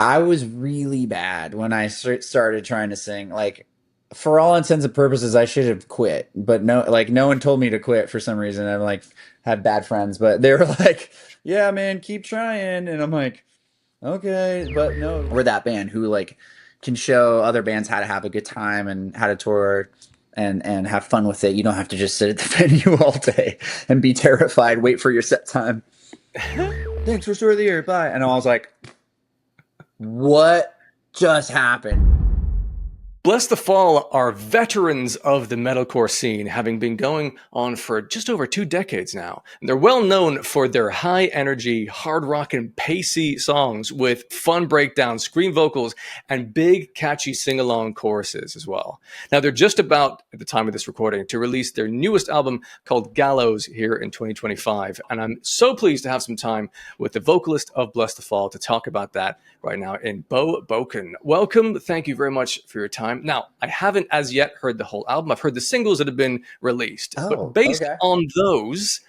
I was really bad when I started trying to sing. Like, for all intents and purposes, I should have quit, but no, like no one told me to quit for some reason. I'm like had bad friends, but they were like, "Yeah, man, keep trying," and I'm like, "Okay," but no, we're that band who like can show other bands how to have a good time and how to tour and have fun with it. You don't have to just sit at the venue all day and be terrified, wait for your set time. Thanks for tour of the year, bye. And I was like, what just happened? Blessthefall are veterans of the metalcore scene, having been going on for just over 2 decades now. And they're well known for their high energy, hard rock and pacey songs with fun breakdowns, scream vocals, and big catchy sing-along choruses as well. Now they're just about, at the time of this recording, to release their newest album called Gallows here in 2025. And I'm so pleased to have some time with the vocalist of Blessthefall to talk about that right now in Beau Bokan. Welcome. Thank you very much for your time. Now, I haven't as yet heard the whole album. I've heard the singles that have been released, but Oh, based okay. on those,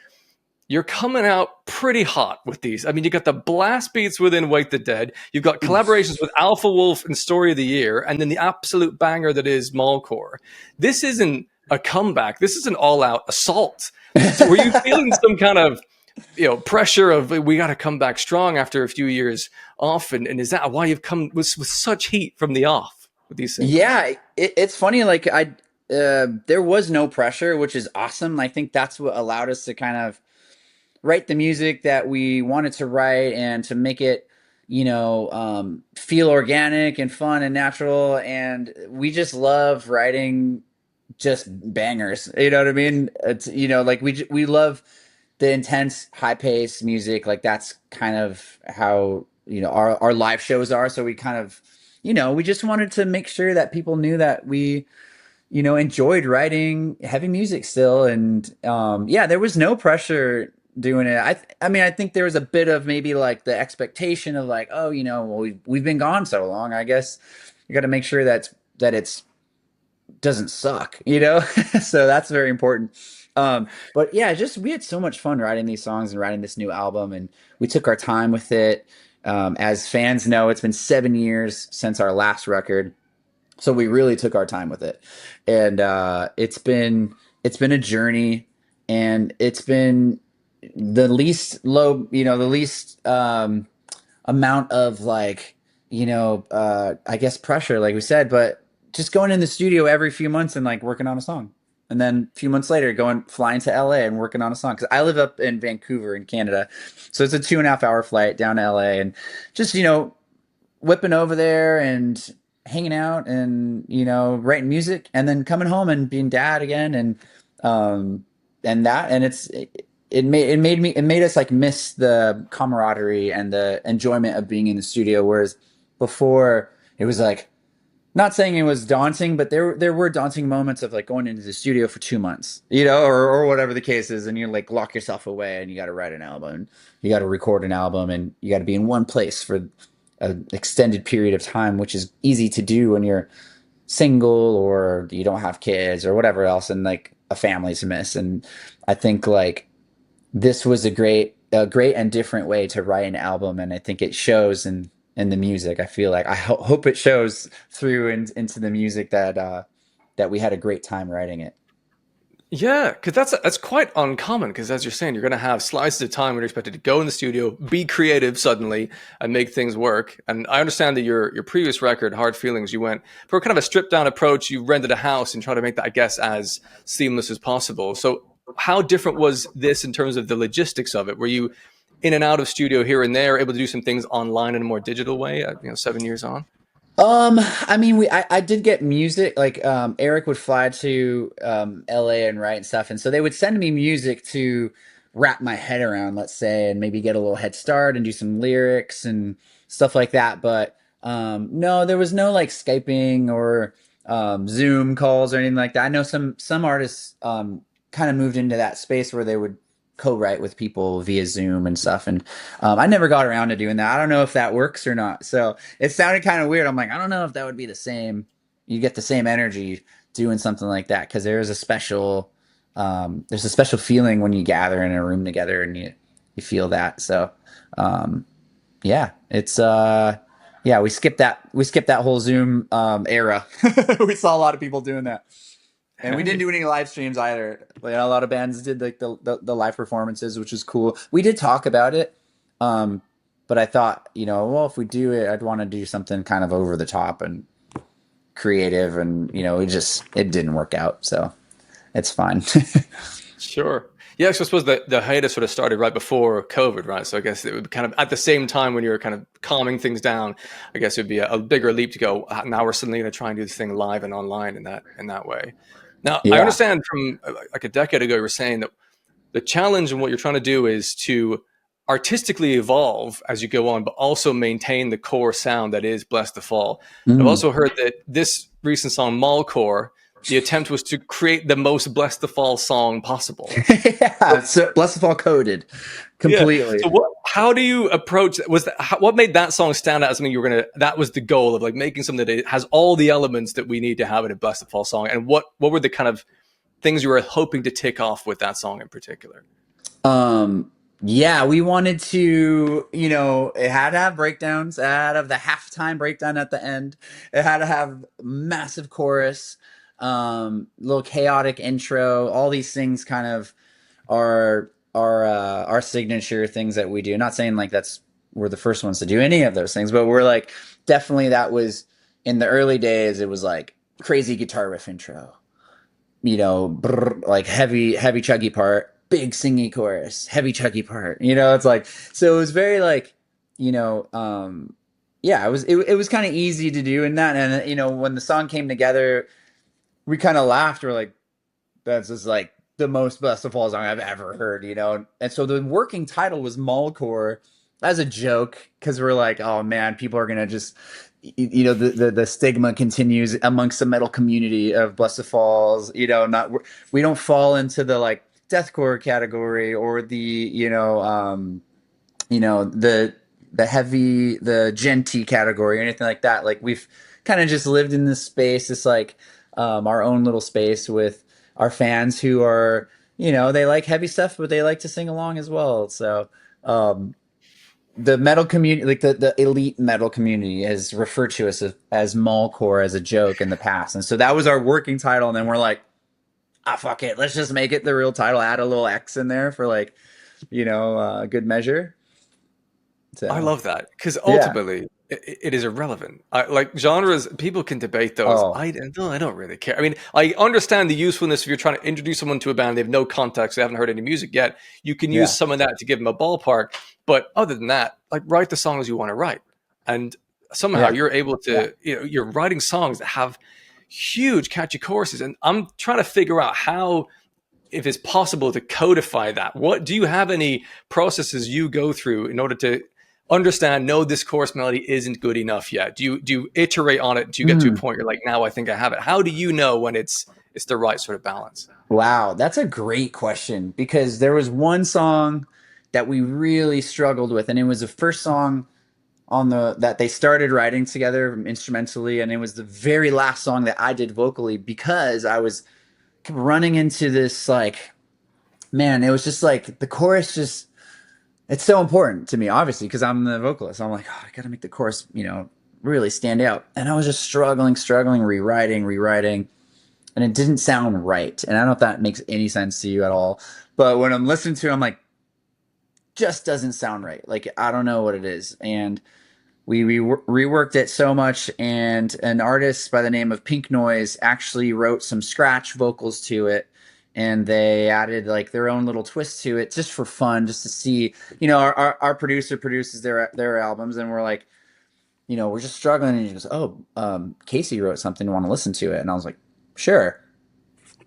you're coming out pretty hot with these. I mean, you got the blast beats within Wake the Dead. You've got collaborations with Alpha Wolf and Story of the Year, and then the absolute banger that is Mallcore. This isn't a comeback. This is an all-out assault. So were you feeling some kind of pressure of we got to come back strong after a few years off? And is that why you've come with such heat from the off with these singles? Yeah, it's funny. Like there was no pressure, which is awesome. I think that's what allowed us to kind of write the music that we wanted to write and to make it, feel organic and fun and natural. And we just love writing just bangers. You know what I mean? It's like we love the intense, high paced music. Like that's kind of how our live shows are. So we kind of we just wanted to make sure that people knew that we enjoyed writing heavy music still. And yeah, there was no pressure doing it. I mean, I think there was a bit of maybe like the expectation of like, oh, well, we've been gone so long. I guess you got to make sure that it's doesn't suck. So that's very important. But yeah, just we had so much fun writing these songs and writing this new album, and we took our time with it. As fans know, it's been 7 years since our last record, so we really took our time with it, and it's been a journey, and it's been the least low, the least amount of like, I guess pressure, like we said, but just going in the studio every few months and like working on a song. And then a few months later, flying to LA and working on a song. Cause I live up in Vancouver in Canada. So it's a 2.5 hour flight down to LA and just, whipping over there and hanging out and, writing music and then coming home and being dad again. And it made us like miss the camaraderie and the enjoyment of being in the studio. Whereas before it was like, not saying it was daunting, but there were daunting moments of like going into the studio for 2 months, or whatever the case is, and you like lock yourself away and you got to write an album, you got to record an album, and you got to be in one place for an extended period of time, which is easy to do when you're single or you don't have kids or whatever else, and like a family to miss. And I think like this was a great and different way to write an album, and I think it shows in the music. I feel like I hope it shows through into the music that we had a great time writing it. Yeah, because that's quite uncommon. Because as you're saying, you're going to have slices of time when you're expected to go in the studio, be creative suddenly, and make things work. And I understand that your previous record, Hard Feelings, you went for kind of a stripped down approach. You rented a house and tried to make that, I guess, as seamless as possible. So how different was this in terms of the logistics of it? Were you in and out of studio here and there, able to do some things online in a more digital way? 7 years on. I mean, I did get music. Like, Eric would fly to LA and write and stuff, and so they would send me music to wrap my head around, let's say, and maybe get a little head start and do some lyrics and stuff like that. But no, there was no like Skyping or Zoom calls or anything like that. I know some artists kind of moved into that space where they would co-write with people via Zoom and stuff. And I never got around to doing that. I don't know if that works or not. So it sounded kind of weird. I'm like, I don't know if that would be the same. You get the same energy doing something like that because there's a special feeling when you gather in a room together and you feel that. So yeah, Yeah, we skipped that whole Zoom era. We saw a lot of people doing that. And we didn't Hey, do any live streams either. Like, a lot of bands did like the live performances, which is cool. We did talk about it, um, but I thought, well, if we do it, I'd want to do something kind of over the top and creative, and it didn't work out, so it's fine. sure. Yeah, so I suppose the hiatus sort of started right before COVID, right? So I guess it would be kind of at the same time when you're kind of calming things down. I guess it would be a bigger leap to go. Now we're suddenly going to try and do this thing live and online in that way. Now I Yeah. understand from like a decade ago, you were saying that the challenge and what you're trying to do is to artistically evolve as you go on, but also maintain the core sound that is Bless the Fall. I've Mm. also heard that this recent song, Mallcore, the attempt was to create the most Bless the Fall song possible. Yeah. So Blessthefall coded Yeah. completely. So how do you approach that? What made that song stand out as something you were going to, that was the goal of like making something that has all the elements that we need to have in a Bless the Fall song? And what were the kind of things you were hoping to tick off with that song in particular? Um, yeah, we wanted to, it had to have breakdowns. It had to have the halftime breakdown at the end. It had to have massive chorus, little chaotic intro. All these things kind of are our signature things that we do. Not saying like we're the first ones to do any of those things, but we're like definitely that was in the early days. It was like crazy guitar riff intro, brr, like heavy chuggy part, big singy chorus, heavy chuggy part. It's like, so it was very like, yeah, it was kind of easy to do in that. And when the song came together, we kind of laughed. We're like, that's just like the most Blessed of Fall song I've ever heard. And so the working title was Mallcore as a joke, because we're like, oh man, people are gonna just, the stigma continues amongst the metal community of Blessed Falls. Not we don't fall into the like deathcore category, or the the genty category, or anything like that. Like, we've kind of just lived in this space, this like our own little space with our fans who are, they like heavy stuff, but they like to sing along as well. So um, the metal community, like the elite metal community, has referred to us as Mallcore as a joke in the past, and so that was our working title. And then we're like, ah, fuck it, let's just make it the real title. Add a little X in there for like, good measure. I So love that because yeah. ultimately it is irrelevant. Like genres, people can debate those. Oh I don't really care. I mean, I understand the usefulness if you're trying to introduce someone to a band, they have no context, they haven't heard any music yet. You can use yeah. some of that to give them a ballpark. But other than that, like write the songs you want to write, and somehow Yeah. you're able to, you're writing songs that have huge catchy choruses. And I'm trying to figure out how, if it's possible to codify that. What do you have any processes you go through in order to understand, no, this chorus melody isn't good enough yet? Do you iterate on it until you get to a Mm. point you're like, now I think I have it? How do you know when it's the right sort of balance? Wow, that's a great question, because there was one song that we really struggled with, and it was the first song on the that they started writing together instrumentally, and it was the very last song that I did vocally, because I was kept running into this like, man, it was just like the chorus just, it's so important to me, obviously, because I'm the vocalist. I'm like, oh, I got to make the chorus, really stand out. And I was just struggling, rewriting, and it didn't sound right. And I don't know if that makes any sense to you at all. But when I'm listening to it, I'm like, just doesn't sound right. Like, I don't know what it is. And we reworked it so much. And an artist by the name of Pink Noise actually wrote some scratch vocals to it. And they added like their own little twist to it, just for fun, just to see. Our producer produces their albums, and we're like, we're just struggling. And he goes, oh, Casey wrote something. Want to listen to it? And I was like, sure.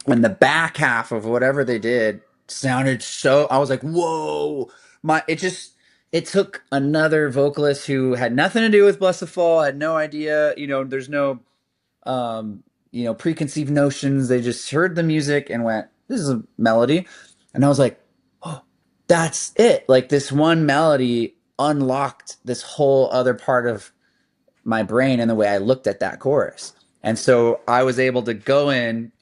And the back half of whatever they did sounded so, I was like, whoa. It took another vocalist who had nothing to do with Bless the Fall, had no idea. There's no preconceived notions. They just heard the music and went, this is a melody. And I was like, oh, that's it. Like, this one melody unlocked this whole other part of my brain and the way I looked at that chorus. And so I was able to go in,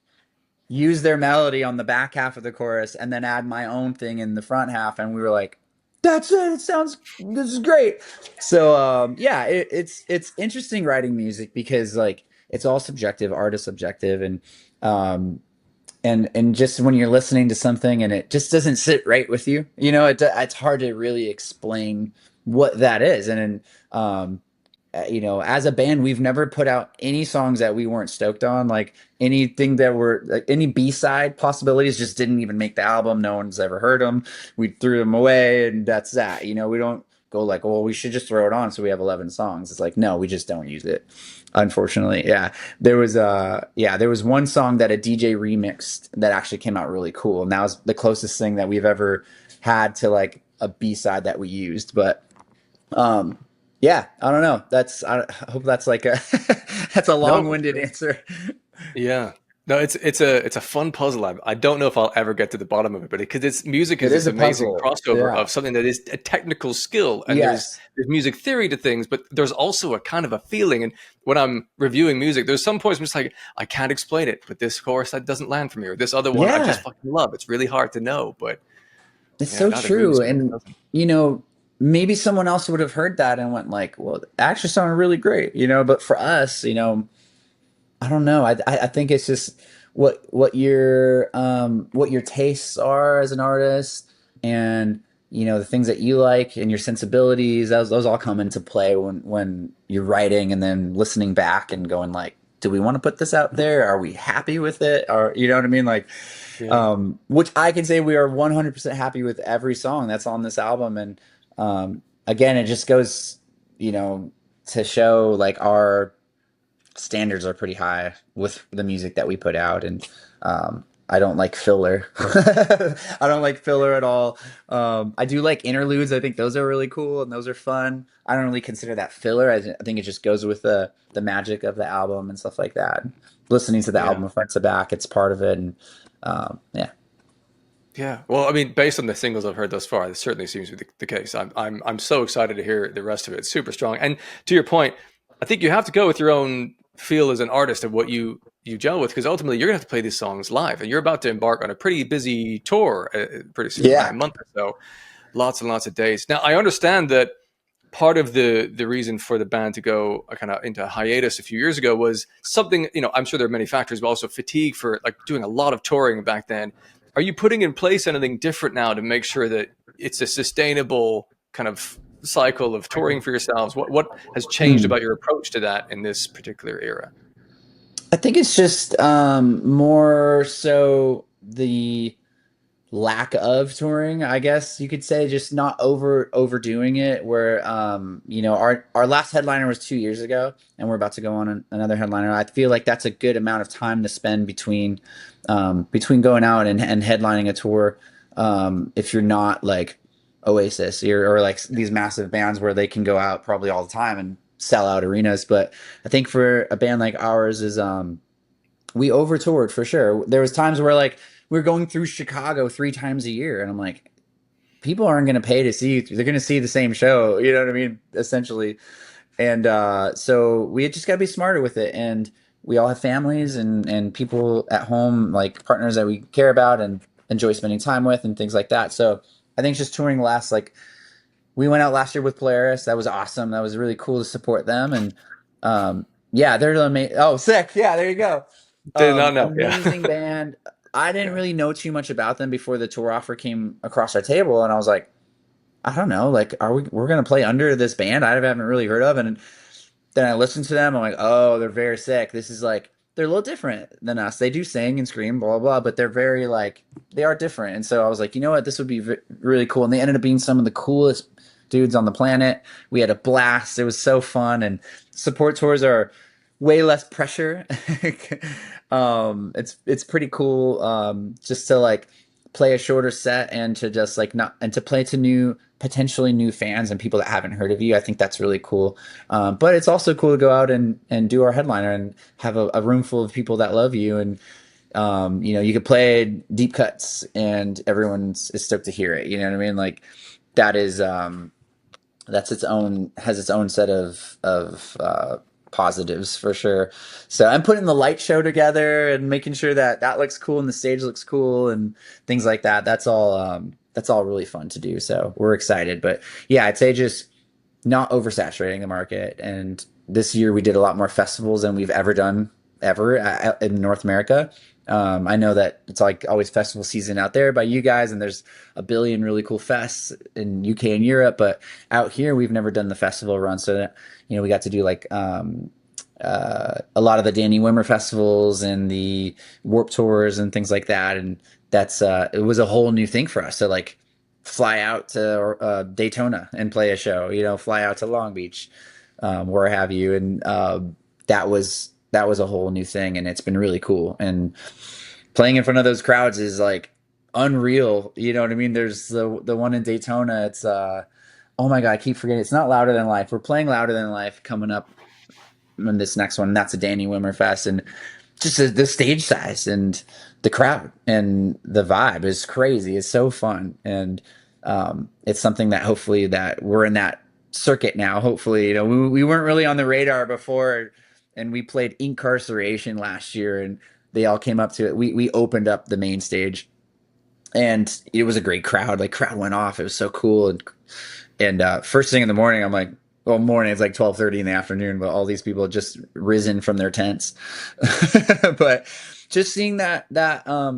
use their melody on the back half of the chorus, and then add my own thing in the front half. And we were like, that's it. It sounds, this is great. So yeah, it's interesting writing music because like it's all subjective, art is subjective, um, and just when you're listening to something and it just doesn't sit right with you, it's hard to really explain what that is. Um, as a band, we've never put out any songs that we weren't stoked on. Like anything that were like any B-side possibilities just didn't even make the album. No one's ever heard them. We threw them away, and that's that. We don't go like, well, we should just throw it on so we have 11 songs. It's like, no, we just don't use it. Unfortunately, yeah. There was one song that a DJ remixed that actually came out really cool, and that was the closest thing that we've ever had to like a B-side that we used. But um, yeah, I don't know. I hope that's like a that's a No, long-winded answer. yeah. No, it's a fun puzzle. I don't know if I'll ever get to the bottom of it, but because it's music is It is this a amazing puzzle. crossover Yeah. of something that is a technical skill, and there's Yes. there's music theory to things, but there's also a kind of a feeling. And when I'm reviewing music, there's some points where it's like I can't explain it, but this chorus that doesn't land for me, or this other one I just Yeah. fucking love. It's really hard to know, but It's yeah, so God, it moves true. me when it And doesn't. you know, maybe someone else would have heard that and went like, "Well, it actually sounded really great," but for us, I don't know. I think it's just what your tastes are as an artist, and the things that you like and your sensibilities. Those all come into play when you're writing and then listening back and going like, do we want to put this out there? Are we happy with it? Or you know what I mean? Like, Yeah. which I can say we are 100% happy with every song that's on this album. And again, it just goes, to show like our standards are pretty high with the music that we put out. And I don't like filler. I don't like filler at all. I do like interludes. I think those are really cool and those are fun. I don't really consider that filler. I think it just goes with the magic of the album and stuff like that. Listening to the Yeah. album front to back, it's part of it. And yeah. Yeah, well, I mean, based on the singles I've heard thus far, this certainly seems to be the case. I'm so excited to hear the rest of it. It's super strong. And to your point, I think you have to go with your own feel as an artist of what you gel with, because ultimately you're gonna have to play these songs live, and you're about to embark on a pretty busy tour pretty soon, in about Yeah. a month or so. Lots and lots of days. Now, I understand that part of the reason for the band to go kind of into hiatus a few years ago was something, I'm sure there are many factors, but also fatigue for like doing a lot of touring back then. Are you putting in place anything different now to make sure that it's a sustainable kind of cycle of touring for yourselves? What has changed Hmm. about your approach to that in this particular era? I think it's just more so the lack of touring, I guess you could say, just not overdoing it. Where our last headliner was 2 years ago, and we're about to go on another headliner. I feel like that's a good amount of time to spend between going out and headlining a tour. If you're not like Oasis or like these massive bands where they can go out probably all the time and sell out arenas, but I think for a band like ours is we over toured for sure. There was times where like we are going through Chicago 3 times a year, and I'm like, people aren't going to pay to see you. They're going to see the same show. You know what I mean? Essentially. And so we just got to be smarter with it. And we all have families and people at home, like partners that we care about and enjoy spending time with and things like that. So I think just touring last, like we went out last year with Polaris. That was awesome. That was really cool to support them. And yeah, they're amazing. Oh, sick. Yeah, there you go. Did not know. Yeah. Amazing band. I didn't Yeah. really know too much about them before the tour offer came across our table, and I was like, I don't know, like, we're gonna play under this band I haven't really heard of, and then I listened to them. I'm like, oh, they're very sick. This is like they're a little different than us. They do sing and scream, blah blah, blah, but they're very like they are different. And so I was like, you know what, this would be really cool. And they ended up being some of the coolest dudes on the planet. We had a blast. It was so fun, and support tours are way less pressure. It's pretty cool. Just to like play a shorter set and to just like not and to play to potentially new fans and people that haven't heard of you. I think that's really cool. But it's also cool to go out and do our headliner and have a room full of people that love you. And you could play deep cuts and is stoked to hear it. You know what I mean? Like that is that's its own set of positives for sure. So I'm putting the light show together and making sure that looks cool and the stage looks cool and things like that. That's all. that's all really fun to do. So we're excited. But yeah, I'd say just not oversaturating the market. And this year we did a lot more festivals than we've ever done ever in North America. I know that it's like always festival season out there by you guys, and there's a billion really cool fests in UK and Europe, but out here we've never done the festival run. So, we got to do like a lot of the Danny Wimmer festivals and the Warp Tours and things like that. And that's it was a whole new thing for us to like fly out to Daytona and play a show, fly out to Long Beach, where have you. And that was a whole new thing, and it's been really cool. And playing in front of those crowds is like unreal. You know what I mean? There's the one in Daytona. It's oh my god, I keep forgetting. It's not Louder Than Life. We're playing Louder Than Life coming up in this next one. That's a Danny Wimmer fest, and just the stage size and the crowd and the vibe is crazy. It's so fun, and it's something that hopefully that we're in that circuit now. Hopefully, we weren't really on the radar before, and we played Incarceration last year, and they all came up to it. We opened up the main stage, and it was a great crowd. Like crowd went off. It was so cool, and first thing in the morning, I'm like, well, morning, it's like 12:30 in the afternoon, but all these people had just risen from their tents. But just seeing that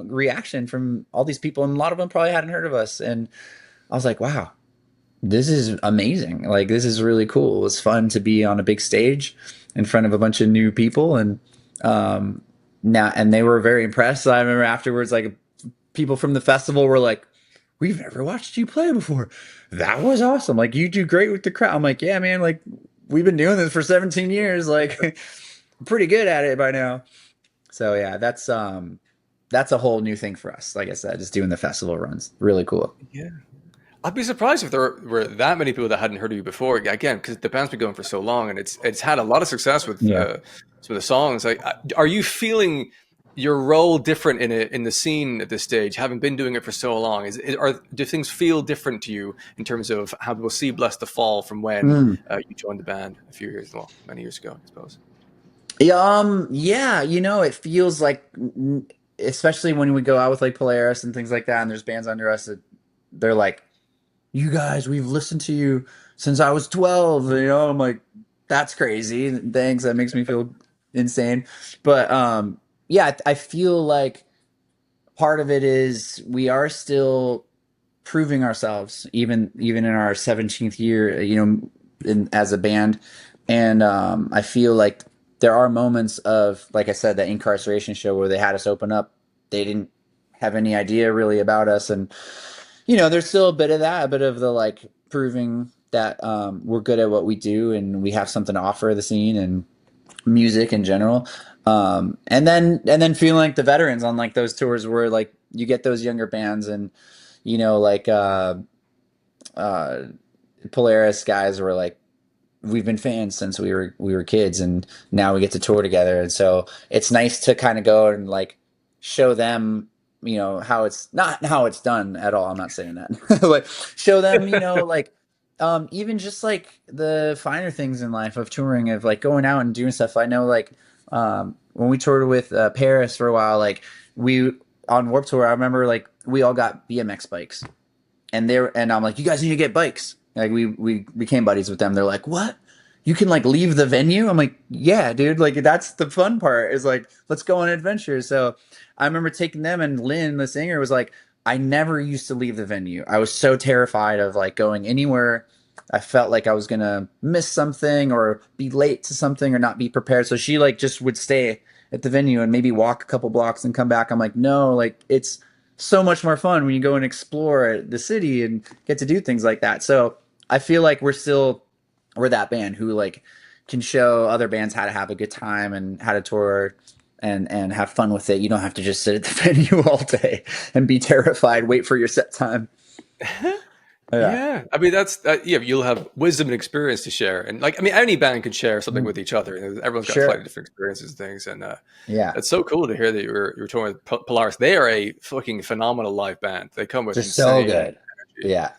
reaction from all these people, and a lot of them probably hadn't heard of us, and I was like, wow, this is amazing. Like, this is really cool. It was fun to be on a big stage in front of a bunch of new people, and now, and they were very impressed. I remember afterwards, like, people from the festival were like, we've never watched you play before. That was awesome. Like, you do great with the crowd. I'm like, yeah, man, like, we've been doing this for 17 years. Like, I'm pretty good at it by now. So yeah, that's a whole new thing for us. Like I said, just doing the festival runs. Really cool. Yeah. I'd be surprised if there were that many people that hadn't heard of you before. Again, because the band's been going for so long, and it's had a lot of success with Yeah. some of the songs. Like, are you feeling your role different in the scene at this stage, having been doing it for so long? Do things feel different to you in terms of how people see Blessthefall from when you joined the band a few years, well, many years ago, I suppose? Yeah, it feels like, especially when we go out with like Polaris and things like that, and there's bands under us that they're like, you guys, we've listened to you since I was 12. I'm like, that's crazy. Thanks. That makes me feel insane. But yeah, I feel like part of it is we are still proving ourselves, even in our 17th year, as a band. And I feel like there are moments of, like I said, that Incarceration show where they had us open up. They didn't have any idea really about us, and there's still a bit of that, a bit of the like proving that we're good at what we do and we have something to offer the scene and music in general. And then feeling like the veterans on like those tours where like you get those younger bands, and like Polaris guys were like, we've been fans since we were kids, and now we get to tour together. And so it's nice to kind of go and like show them how it's not how it's done at all. I'm not saying that, but show them, like, even just like the finer things in life of touring, of like going out and doing stuff. I know, like, when we toured with Paris for a while, like we on Warped Tour, I remember like we all got BMX bikes, and I'm like, you guys need to get bikes. Like we became buddies with them. They're like, what? You can like leave the venue? I'm like, yeah, dude. Like, that's the fun part, is like, let's go on adventures. So I remember taking them, and Lynn, the singer, was like, I never used to leave the venue. I was so terrified of like going anywhere. I felt like I was going to miss something or be late to something or not be prepared. So she like just would stay at the venue and maybe walk a couple blocks and come back. I'm like, no, like, it's so much more fun when you go and explore the city and get to do things like that. So I feel like we're that band who like can show other bands how to have a good time and how to tour and have fun with it. You don't have to just sit at the venue all day and be terrified, wait for your set time. Yeah. I mean, yeah, you'll have wisdom and experience to share. And like, I mean, any band can share something with each other. Everyone's got slightly different experiences and things. And yeah, it's so cool to hear that you're touring with Polaris. They are a fucking phenomenal live band. They come with so good. Energy. Yeah.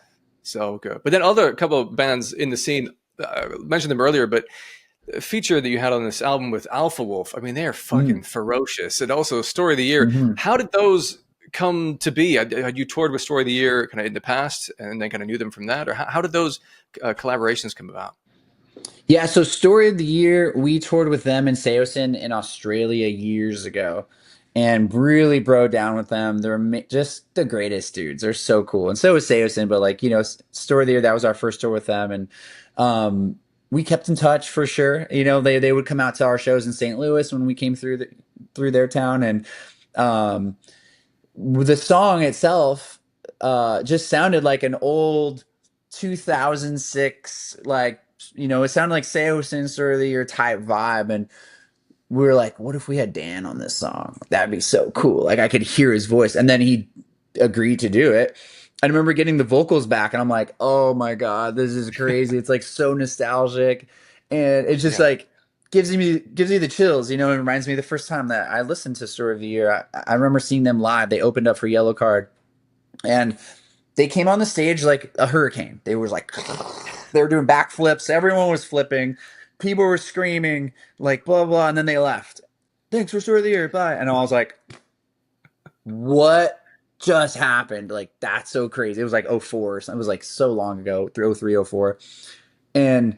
So good. But then a couple of bands in the scene, mentioned them earlier, but a feature that you had on this album with Alpha Wolf, I mean, they are fucking ferocious. And also Story of the Year. How did those come to be? Had you toured with Story of the Year kind of in the past, and then kind of knew them from that, or how did those collaborations come about? Yeah, so Story of the Year, we toured with them in Seosin in Australia years ago and really bro down with them. They're just the greatest dudes. They're so cool. And so is Seosin, but like, Story of the Year, that was our first tour with them. And we kept in touch for sure. They would come out to our shows in St. Louis when we came through their town. And um, the song itself just sounded like an old 2006, like, it sounded like Seosin or the Year type vibe. And we were like, what if we had Dan on this song? That'd be so cool. Like, I could hear his voice. And then he agreed to do it. I remember getting the vocals back, and I'm like, oh my God, this is crazy. It's like so nostalgic. And it's just Yeah. like, gives me the chills. It reminds me of the first time that I listened to Story of the Year. I remember seeing them live. They opened up for Yellow Card, and they came on the stage like a hurricane. They were like, they were doing backflips. Everyone was flipping. People were screaming, like, blah, blah. And then they left. Thanks for Story of the Year. Bye. And I was like, what just happened? Like, that's so crazy. It was like '04. It was like so long ago, 03, '04. And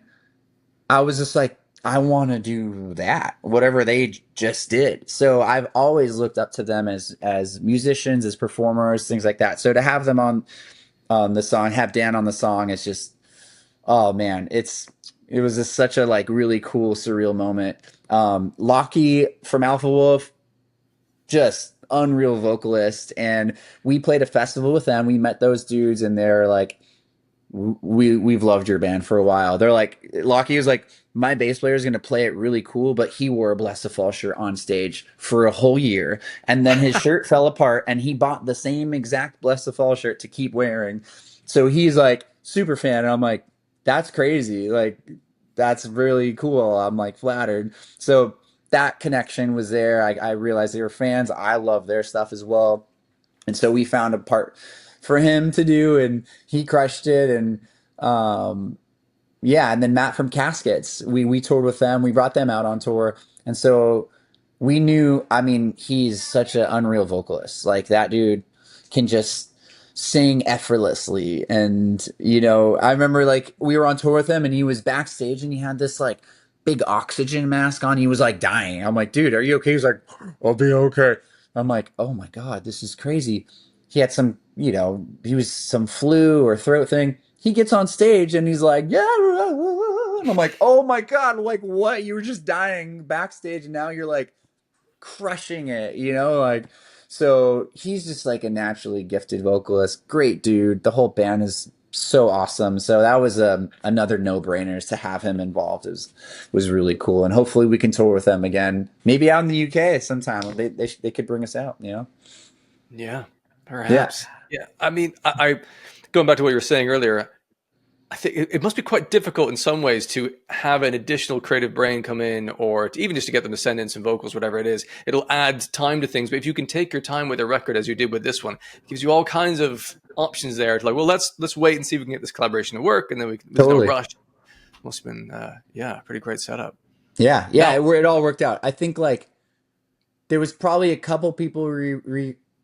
I was just like, I want to do that, whatever they just did. So I've always looked up to them as musicians, as performers, things like that. So to have them on the song, have Dan on the song, it's just, oh man, it was just such a like really cool surreal moment. Lockie from Alpha Wolf, just unreal vocalist, and we played a festival with them. We met those dudes, and they're like, we've loved your band for a while. They're like, Lockie was like, my bass player is going to play it really cool, but he wore a Blessthefall shirt on stage for a whole year, and then his shirt fell apart, and he bought the same exact Blessthefall shirt to keep wearing. So he's like super fan, and I'm like, that's crazy. Like, that's really cool. I'm like flattered. So that connection was there. I realized they were fans. I love their stuff as well. And so we found a part for him to do, and he crushed it. And yeah, and then Matt from Caskets, we toured with them. We brought them out on tour, and so we knew. I mean, he's such an unreal vocalist. Like, that dude can just sing effortlessly. And I remember like we were on tour with him, and he was backstage, and he had this like big oxygen mask on. He was like dying. I'm like, dude, are you okay? He's like, I'll be okay. I'm like, oh my God, this is crazy. He had some, he was some flu or throat thing. He gets on stage, and he's like, yeah. And I'm like, oh my God, like, what? You were just dying backstage, and now you're like crushing it, like. So he's just like a naturally gifted vocalist. Great dude. The whole band is so awesome. So that was another no-brainer to have him involved. Was really cool, and hopefully we can tour with them again. Maybe out in the UK sometime. They could bring us out. Yeah, Yeah, perhaps. Yeah, I mean, I going back to what you were saying earlier. I think it must be quite difficult in some ways to have an additional creative brain come in, or to even just to get them to send in some vocals, whatever it is. It'll add time to things. But if you can take your time with a record, as you did with this one, it gives you all kinds of options there. To like, well, let's wait and see if we can get this collaboration to work, and then there's no totally. rush. Must have been, yeah, pretty great setup. Yeah, yeah. Now, It all worked out. I think like there was probably a couple people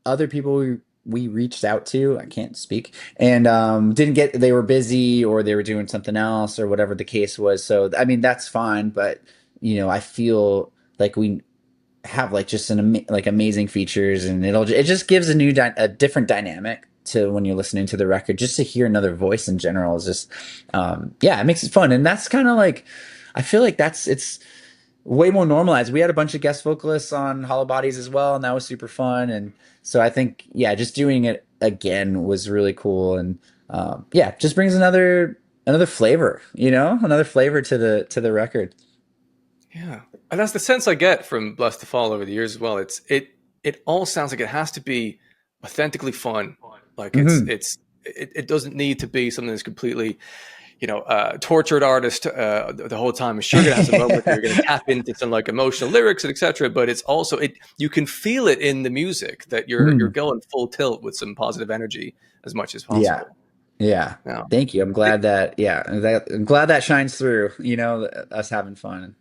other people we reached out to. I can't speak, and didn't get. They were busy, or they were doing something else, or whatever the case was. So I mean, that's fine. But I feel like we have like just like amazing features, and it just gives a different dynamic to when you're listening to the record. Just to hear another voice in general is just yeah, it makes it fun. And that's kind of like, I feel like it's way more normalized. We had a bunch of guest vocalists on Hollow Bodies as well, and that was super fun. And so I think, yeah, just doing it again was really cool. And yeah, just brings another flavor, another flavor to the record. yeah, and that's the sense I get from Blessthefall over the years as well. It all sounds like it has to be authentically fun. Like Hmm. it doesn't need to be something that's completely, tortured artist the whole time. Sure, you're gonna have some moments where you're gonna tap into some like emotional lyrics and etc. But it's also you can feel it in the music that you're Mm. going full tilt with some positive energy as much as Yeah. possible. Yeah. Now, Thank you. I'm glad that, yeah, I'm glad that shines through, us having fun.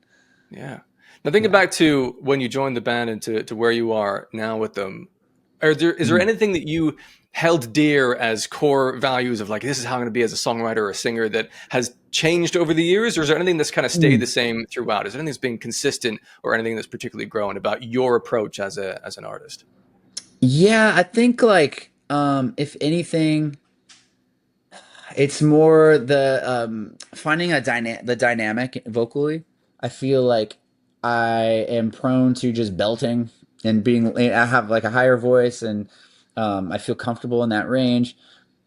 yeah. Now thinking Yeah. back to when you joined the band and to where you are now with them, Is there anything that you held dear as core values of like, this is how I'm going to be as a songwriter or a singer that has changed over the years? Or is there anything that's kind of stayed the same throughout? Is there anything that's been consistent or anything that's particularly grown about your approach as an artist? Yeah, I think like if anything, it's more the finding the dynamic vocally. I feel like I am prone to just belting and being. I have like a higher voice, and I feel comfortable in that range.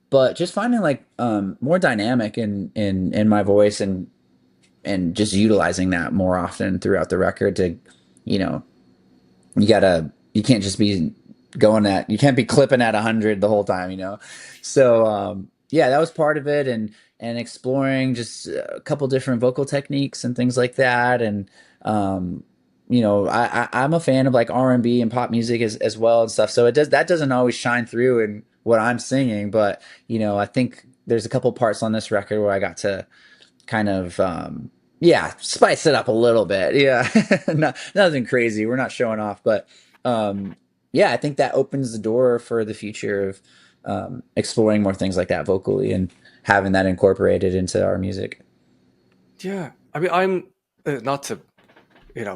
But just finding like more dynamic in my voice, and just utilizing that more often throughout the record to, you know, you can't just be you can't be clipping at 100 the whole time, you know. So yeah, that was part of it, and exploring just a couple different vocal techniques and things like that. And um I'm a fan of like R&B and pop music as well and stuff, so that doesn't always shine through in what I'm singing. But I think there's a couple parts on this record where I got to kind of yeah, spice it up a little bit. Yeah. Nothing crazy, we're not showing off, but um yeah, I think that opens the door for the future of exploring more things like that vocally, and having that incorporated into our music. Yeah. I mean, I'm not to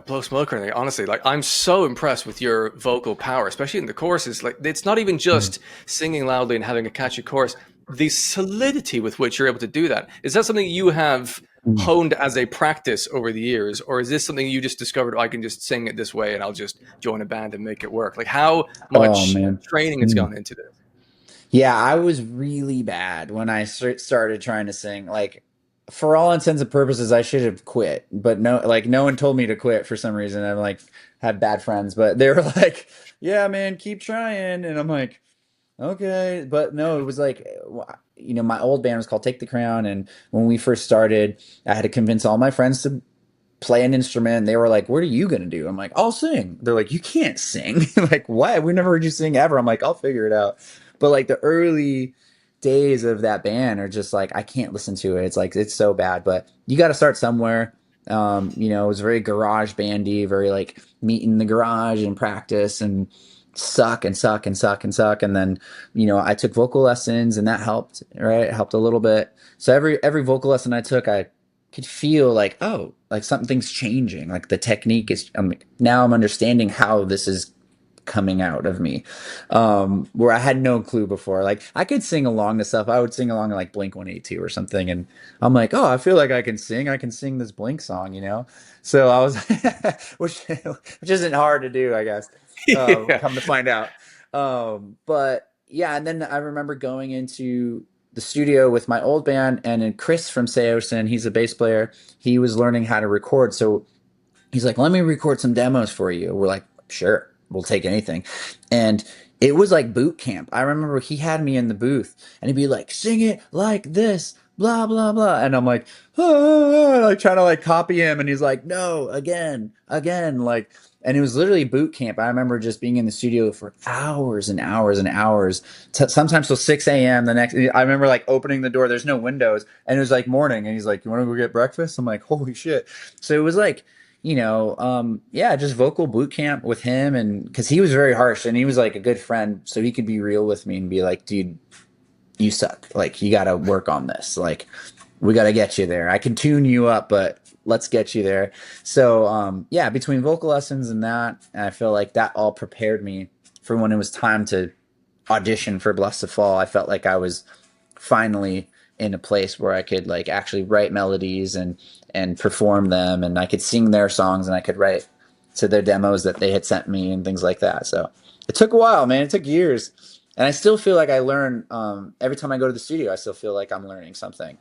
blow smoke or anything. Honestly, like I'm so impressed with your vocal power, especially in the choruses. Like it's not even Mm. just singing loudly and having a catchy chorus. The solidity with which you're able to do that, is that something you have Mm. honed as a practice over the years, or is this something you just discovered? Oh, I can just sing it this way, and I'll just join a band and make it work. Like how Oh much man. training has Mm. gone into this? Yeah, I was really bad when I started trying to sing. Like, for all intents and purposes, I should have quit. But no one told me to quit for some reason. I'm like, had bad friends, but they were like, "Yeah, man, keep trying." And I'm like, "Okay." But no, it was like, my old band was called Take the Crown, and when we first started, I had to convince all my friends to play an instrument. They were like, "What are you gonna do?" I'm like, "I'll sing." They're like, "You can't sing." Like, what? We never heard you sing ever. I'm like, "I'll figure it out." But like the early days of that band are just like, I can't listen to it. It's like it's so bad. But you got to start somewhere. It was very garage bandy, very like meet in the garage and practice and suck and suck and suck and suck. And then I took vocal lessons, and that helped. Right, it helped a little bit. So every vocal lesson I took, I could feel like, oh, like something's changing. Like the technique is, now I'm understanding how this is coming out of me, where I had no clue before. Like I could sing along to stuff. I would sing along to like Blink 182 or something, and I'm like, oh, I feel like I can sing this Blink song. So I was, which isn't hard to do, I guess. Yeah. Come to find out. But yeah, and then I remember going into the studio with my old band, and then Chris from Seosin, he's a bass player. He was learning how to record, so he's like, "Let me record some demos for you." We're like, "Sure, we'll take anything." And it was like boot camp. I remember he had me in the booth, and he'd be like, "Sing it like this, blah blah blah," and I'm like, like trying to like copy him, and he's like, "No, again, again," like. And it was literally boot camp. I remember just being in the studio for hours and hours and hours, sometimes till 6 a.m. the next. I remember like opening the door. There's no windows, and it was like morning. And he's like, "You want to go get breakfast?" I'm like, "Holy shit!" So it was like, yeah, just vocal boot camp with him. And because he was very harsh, and he was like a good friend, so he could be real with me and be like, "Dude, you suck. Like, you got to work on this. Like, we got to get you there. I can tune you up, but let's get you there." So, yeah, between vocal lessons and that, I feel like that all prepared me for when it was time to audition for Blessthefall. I felt like I was finally in a place where I could like actually write melodies and perform them, and I could sing their songs, and I could write to their demos that they had sent me and things like that. So it took a while, man. It took years, and I still feel like I learn every time I go to the studio. I still feel like I'm learning something.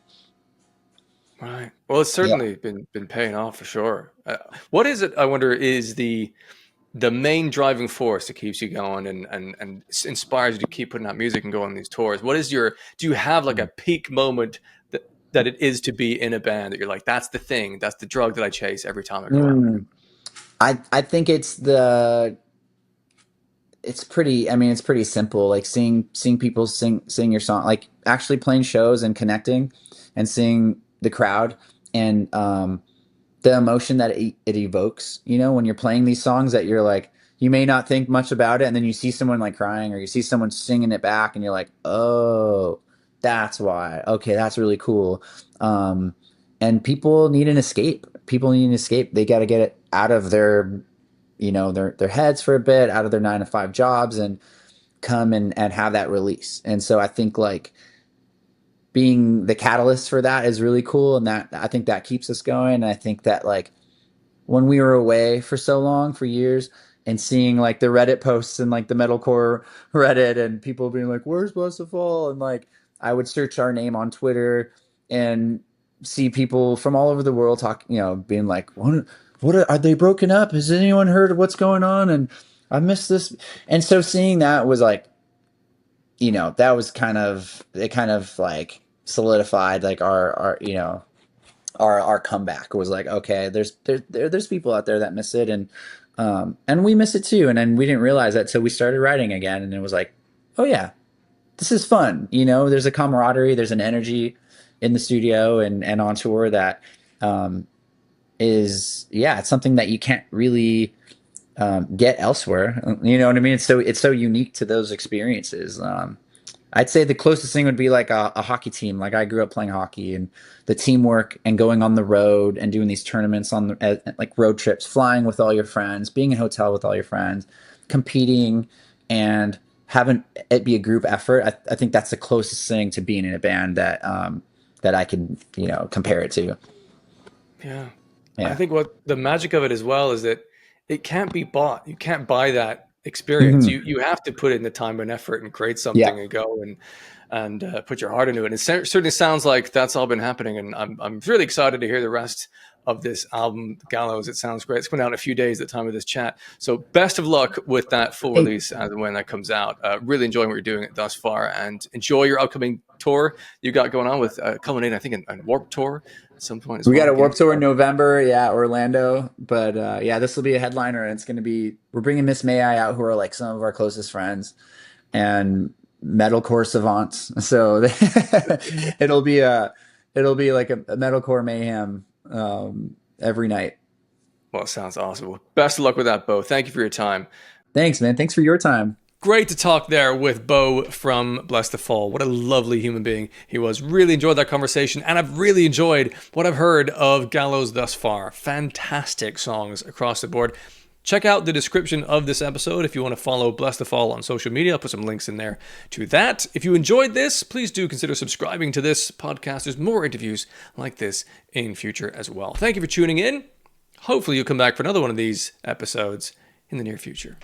Right. Well, it's Yeah. certainly been paying off for sure. What is it? I wonder is the main driving force that keeps you going and inspires you to keep putting out music and go on these tours. What is your? Do you have like a peak moment that it is to be in a band that you're like, that's the thing, that's the drug that I chase every time I go out? Mm. I think it's pretty. I mean, it's pretty simple. Like seeing people sing your song, like actually playing shows and connecting, and seeing the crowd, and the emotion that it evokes. When you're playing these songs, that you're like you may not think much about it, and then you see someone like crying, or you see someone singing it back, and you're like, oh, that's why. Okay, that's really cool. Um, and people need an escape. People need an escape. They got to get it out of their, their heads for a bit, out of their 9 to 5 jobs, and come and have that release. And so I think like being the catalyst for that is really cool, and that I think that keeps us going. And I think that like when we were away for so long, for years, and seeing like the Reddit posts and like the metalcore Reddit, and people being like, "Where's Blessthefall?" and like I would search our name on Twitter and see people from all over the world talk, being like, "What are they broken up? Has anyone heard of what's going on?" And I missed this, and so seeing that was like, that was kind of like solidified like our comeback. Was like, okay, there's people out there that miss it, and we miss it too. And then we didn't realize that till we started writing again, and it was like, oh yeah, this is fun. There's a camaraderie, there's an energy in the studio and on tour that is, yeah, it's something that you can't really get elsewhere. You know what I mean? It's so unique to those experiences. I'd say the closest thing would be like a hockey team. Like I grew up playing hockey, and the teamwork and going on the road and doing these tournaments on like road trips, flying with all your friends, being in a hotel with all your friends, competing and having it be a group effort. I think that's the closest thing to being in a band that I can, compare it to. Yeah. I Yeah. think what the magic of it as well is that it can't be bought. You can't buy that experience. Hmm. You have to put in the time and effort and create Yeah. something and go and put your heart into it. And it certainly sounds like that's all been happening. And I'm really excited to hear the rest of this album, Gallows. It sounds great. It's coming out in a few days at the time of this chat. So best of luck with that full Hey, release as and when that comes out. Really enjoying what you're doing thus far, and enjoy your upcoming tour you got going on with culminating, I think, in Warped Tour at some point as we got well. a Warped Tour in November, yeah, Orlando. But yeah, this will be a headliner, and it's going to be, we're bringing Miss May I out, who are like some of our closest friends and metalcore savants. So it'll be like a metalcore mayhem every night. Well, it sounds awesome. Well, best of luck with that, Beau. Thank you for your time. Thanks, man. Thanks for your time. Great to talk there with Beau from Blessthefall. What a lovely human being he was. Really enjoyed that conversation, and I've really enjoyed what I've heard of Gallows thus far. Fantastic songs across the board. Check out the description of this episode if you want to follow Blessthefall on social media. I'll put some links in there to that. If you enjoyed this, please do consider subscribing to this podcast. There's more interviews like this in future as well. Thank you for tuning in. Hopefully you'll come back for another one of these episodes in the near future.